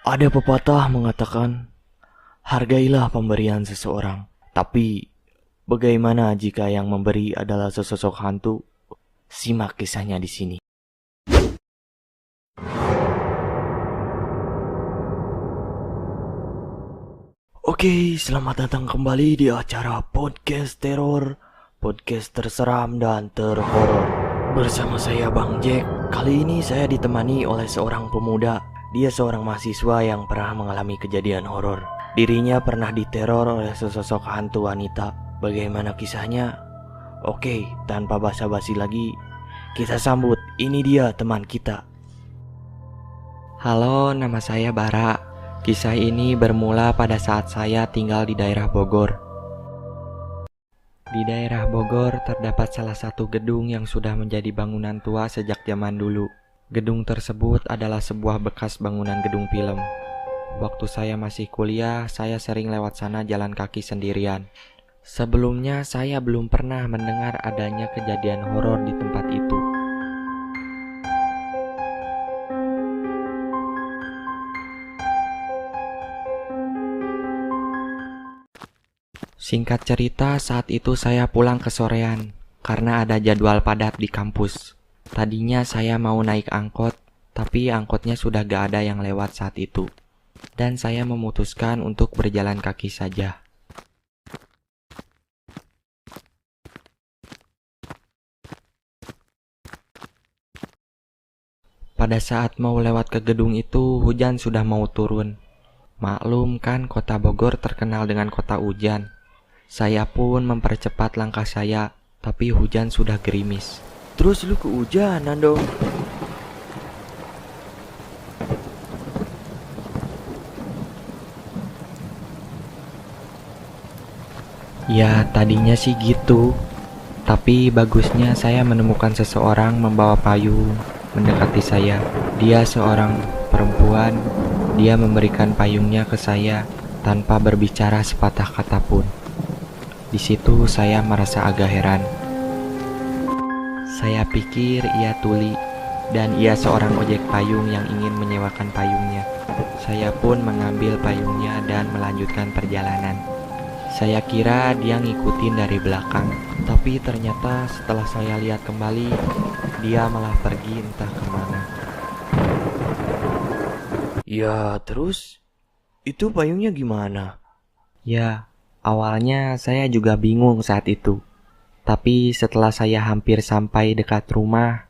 Ada pepatah mengatakan, hargailah pemberian seseorang. Tapi, bagaimana jika yang memberi adalah sesosok hantu? Simak kisahnya di sini. Oke, selamat datang kembali di acara podcast teror, podcast terseram dan terhoror. Bersama saya Bang Jack. Kali ini saya ditemani oleh seorang pemuda. Dia seorang mahasiswa yang pernah mengalami kejadian horor. Dirinya pernah diteror oleh sesosok hantu wanita. Bagaimana kisahnya? Oke, tanpa basa-basi lagi, kita sambut. Ini dia teman kita. Halo, nama saya Bara. Kisah ini bermula pada saat saya tinggal di daerah Bogor. Di daerah Bogor terdapat salah satu gedung yang sudah menjadi bangunan tua sejak zaman dulu. Gedung tersebut adalah sebuah bekas bangunan gedung film. Waktu saya masih kuliah, saya sering lewat sana jalan kaki sendirian. Sebelumnya saya belum pernah mendengar adanya kejadian horor di tempat itu. Singkat cerita, saat itu saya pulang ke sorean karena ada jadwal padat di kampus. Tadinya saya mau naik angkot, tapi angkotnya sudah gak ada yang lewat saat itu. Dan saya memutuskan untuk berjalan kaki saja. Pada saat mau lewat ke gedung itu, hujan sudah mau turun. Maklum kan, kota Bogor terkenal dengan kota hujan. Saya pun mempercepat langkah saya, tapi hujan sudah gerimis. Terus lu kehujanan dong. Ya, tadinya sih gitu. Tapi bagusnya saya menemukan seseorang membawa payung mendekati saya. Dia seorang perempuan. Dia memberikan payungnya ke saya tanpa berbicara sepatah kata pun. Di situ saya merasa agak heran. Saya pikir ia tuli dan ia seorang ojek payung yang ingin menyewakan payungnya. Saya pun mengambil payungnya dan melanjutkan perjalanan. Saya kira dia ngikutin dari belakang, tapi ternyata setelah saya lihat kembali, dia malah pergi entah kemana. Ya, terus? Itu payungnya gimana? Ya, awalnya saya juga bingung saat itu. Tapi setelah saya hampir sampai dekat rumah,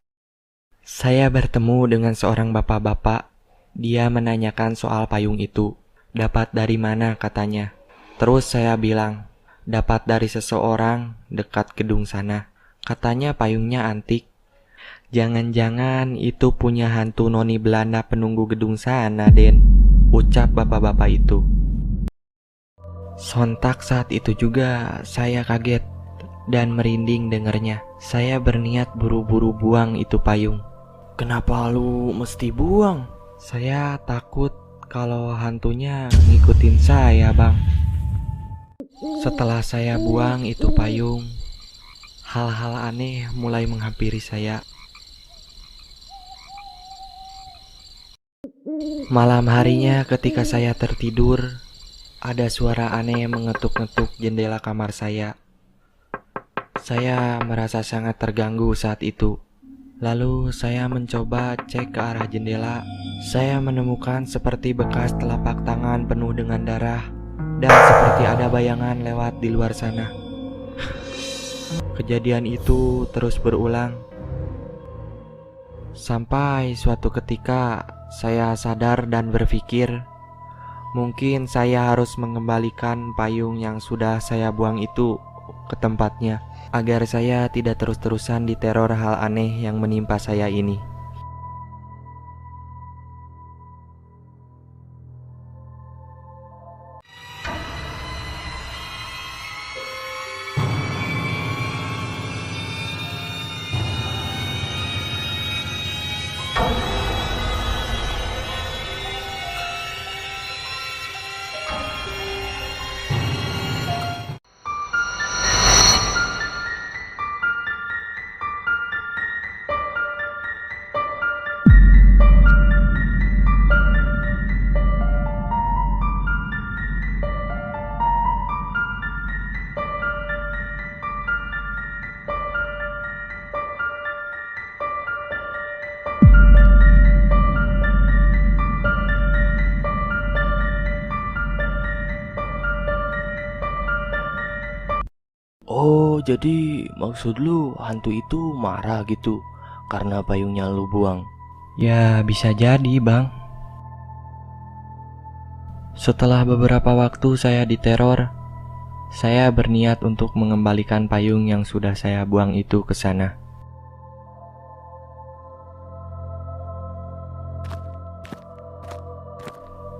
saya bertemu dengan seorang bapak-bapak. Dia menanyakan soal payung itu. Dapat dari mana katanya. Terus saya bilang, dapat dari seseorang dekat gedung sana. Katanya payungnya antik. Jangan-jangan itu punya hantu noni Belanda penunggu gedung sana, Den. Ucap bapak-bapak itu. Sontak saat itu juga saya kaget dan merinding dengernya. Saya berniat buru-buru buang itu payung. Kenapa lu mesti buang? Saya takut kalau hantunya ngikutin saya, Bang. Setelah saya buang itu payung, hal-hal aneh mulai menghampiri saya. Malam harinya ketika saya tertidur, ada suara aneh mengetuk-ngetuk jendela kamar saya. Saya merasa sangat terganggu saat itu. Lalu saya mencoba cek ke arah jendela. Saya menemukan seperti bekas telapak tangan penuh dengan darah dan seperti ada bayangan lewat di luar sana. Kejadian itu terus berulang. Sampai suatu ketika saya sadar dan berpikir, mungkin saya harus mengembalikan payung yang sudah saya buang itu ke tempatnya, agar saya tidak terus-terusan diteror hal aneh yang menimpa saya ini. jadi maksud lu hantu itu marah gitu karena payungnya lu buang? Ya, bisa jadi, Bang. Setelah beberapa waktu saya diteror, saya berniat untuk mengembalikan payung yang sudah saya buang itu ke sana.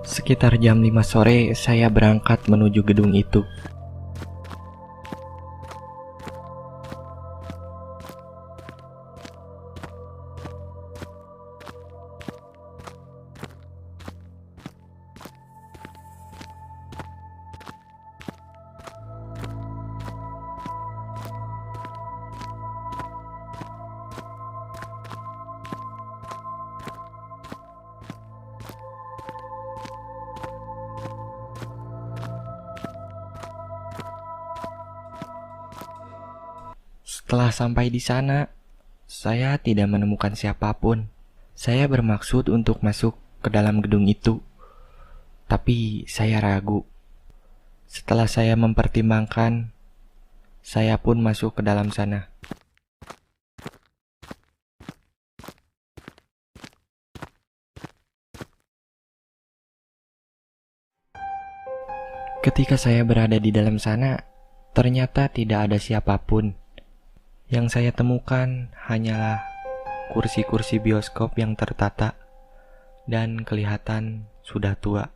Sekitar jam 5 sore, saya berangkat menuju gedung itu. Setelah sampai di sana, saya tidak menemukan siapapun. Saya bermaksud untuk masuk ke dalam gedung itu, tapi saya ragu. Setelah saya mempertimbangkan, saya pun masuk ke dalam sana. Ketika saya berada di dalam sana, ternyata tidak ada siapapun. Yang saya temukan hanyalah kursi-kursi bioskop yang tertata dan kelihatan sudah tua.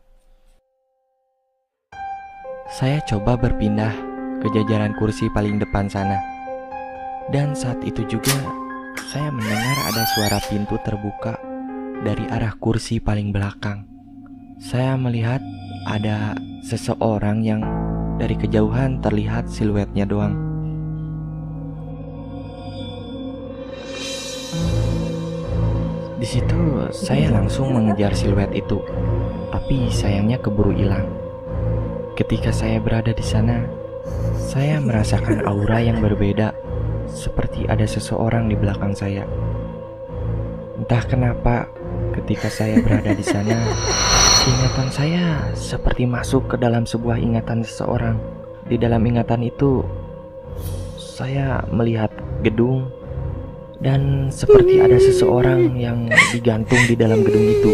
Saya coba berpindah ke jajaran kursi paling depan sana. Dan saat itu juga saya mendengar ada suara pintu terbuka dari arah kursi paling belakang. Saya melihat ada seseorang yang dari kejauhan terlihat siluetnya doang. Di situ saya langsung mengejar siluet itu, tapi sayangnya keburu hilang. Ketika saya berada di sana, saya merasakan aura yang berbeda, seperti ada seseorang di belakang saya. Entah kenapa, ketika saya berada di sana, ingatan saya seperti masuk ke dalam sebuah ingatan seseorang. Di dalam ingatan itu, saya melihat gedung dan seperti ada seseorang yang digantung di dalam gedung itu.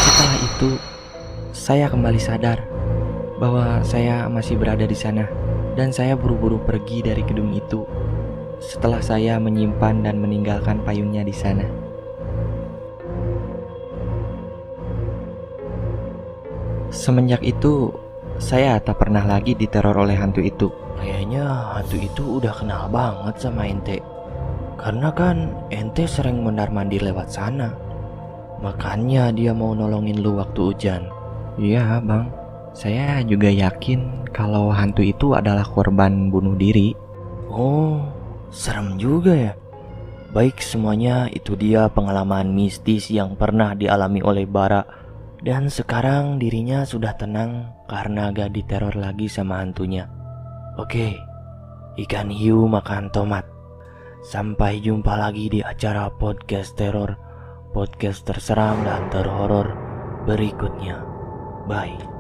Setelah itu, saya kembali sadar bahwa saya masih berada di sana dan saya buru-buru pergi dari gedung itu setelah saya menyimpan dan meninggalkan payungnya di sana. Semenjak itu, saya tak pernah lagi diteror oleh hantu itu. Kayaknya hantu itu udah kenal banget sama ente. Karena kan ente sering mondar-mandir lewat sana. Makanya dia mau nolongin lu waktu hujan. Iya, Bang. Saya juga yakin kalau hantu itu adalah korban bunuh diri. Oh, serem juga ya. Baik, semuanya itu dia pengalaman mistis yang pernah dialami oleh Bara. Dan sekarang dirinya sudah tenang karena gak diteror lagi sama hantunya. Oke, ikan hiu makan tomat. Sampai jumpa lagi di acara podcast teror, podcast terseram dan terhoror berikutnya. Bye.